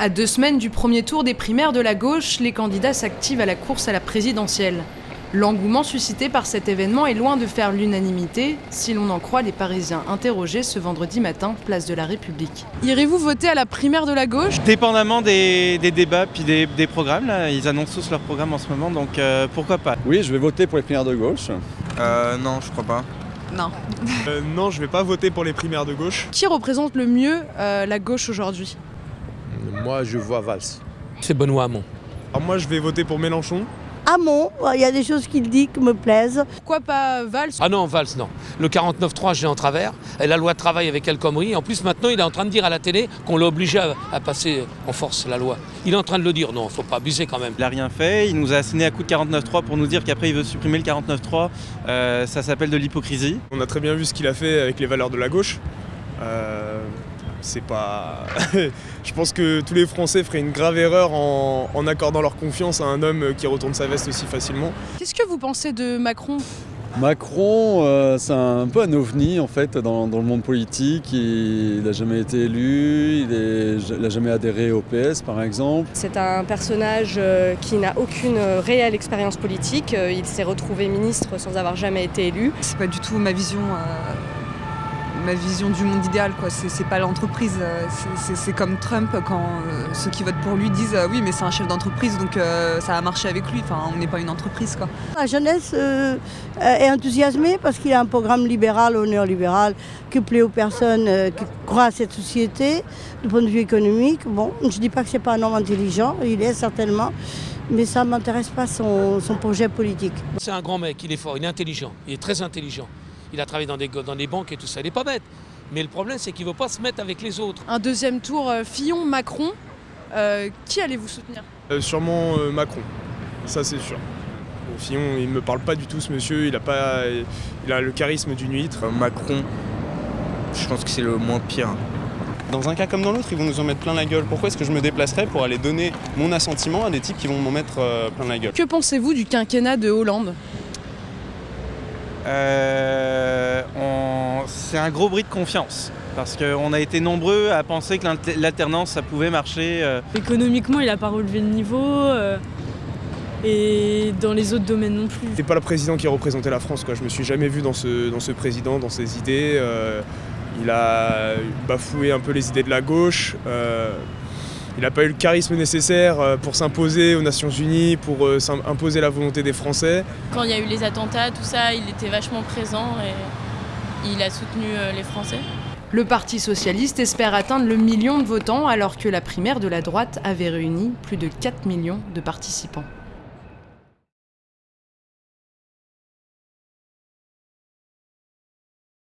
À 2 semaines du premier tour des primaires de la gauche, les candidats s'activent à la course à la présidentielle. L'engouement suscité par cet événement est loin de faire l'unanimité, si l'on en croit les Parisiens interrogés ce vendredi matin, place de la République. Irez-vous voter à la primaire de la gauche? Dépendamment des débats puis des programmes, là. Ils annoncent tous leurs programmes en ce moment, donc pourquoi pas. Oui, je vais voter pour les primaires de gauche. Non, je crois pas. Non. Non, je vais pas voter pour les primaires de gauche. Qui représente le mieux la gauche aujourd'hui? Moi, je vois Valls. C'est Benoît Hamon. Alors moi, je vais voter pour Mélenchon. Hamon, il y a des choses qu'il dit qui me plaisent. Pourquoi pas Valls? Ah non, Valls, non. Le 49.3, j'ai en travers. Et la loi de travail avec El Khomri. En plus, maintenant, il est en train de dire à la télé qu'on l'a obligé à passer en force la loi. Il est en train de le dire. Non, il ne faut pas abuser quand même. Il n'a rien fait. Il nous a asséné à coup de 49.3 pour nous dire qu'après, il veut supprimer le 49.3. Ça s'appelle de l'hypocrisie. On a très bien vu ce qu'il a fait avec les valeurs de la gauche. C'est pas... Je pense que tous les Français feraient une grave erreur en accordant leur confiance à un homme qui retourne sa veste aussi facilement. Qu'est-ce que vous pensez de Macron? Macron, c'est un peu un ovni en fait dans le monde politique. Il n'a jamais été élu, il n'a jamais adhéré au PS par exemple. C'est un personnage qui n'a aucune réelle expérience politique. Il s'est retrouvé ministre sans avoir jamais été élu. C'est pas du tout ma vision du monde idéal, quoi. C'est pas l'entreprise. C'est comme Trump quand ceux qui votent pour lui disent oui mais c'est un chef d'entreprise donc ça a marché avec lui. Enfin, on n'est pas une entreprise, quoi. La jeunesse est enthousiasmée parce qu'il a un programme libéral ou néolibéral qui plaît aux personnes qui croient à cette société du point de vue économique. Bon, je dis pas que c'est pas un homme intelligent, il est certainement, mais ça m'intéresse pas son projet politique. C'est un grand mec, il est fort, il est intelligent, il est très intelligent. Il a travaillé dans des banques et tout ça, il n'est pas bête. Mais le problème, c'est qu'il ne veut pas se mettre avec les autres. Un deuxième tour Fillon-Macron, qui allez-vous soutenir? Sûrement Macron, ça c'est sûr. Fillon, il ne me parle pas du tout, ce monsieur, il a le charisme d'une huître. Macron, je pense que c'est le moins pire. Dans un cas comme dans l'autre, ils vont nous en mettre plein la gueule. Pourquoi est-ce que je me déplacerais pour aller donner mon assentiment à des types qui vont m'en mettre plein la gueule? Que pensez-vous du quinquennat de Hollande? C'est un gros bris de confiance parce qu'on a été nombreux à penser que l'alternance ça pouvait marcher. Économiquement, il n'a pas relevé le niveau et dans les autres domaines non plus. C'est pas le président qui a représenté la France, quoi. Je me suis jamais vu dans ce président, dans ses idées. Il a bafoué un peu les idées de la gauche. Il n'a pas eu le charisme nécessaire pour s'imposer aux Nations Unies, pour imposer la volonté des Français. Quand il y a eu les attentats, tout ça, il était vachement présent et il a soutenu les Français. Le Parti socialiste espère atteindre le million de votants alors que la primaire de la droite avait réuni plus de 4 millions de participants.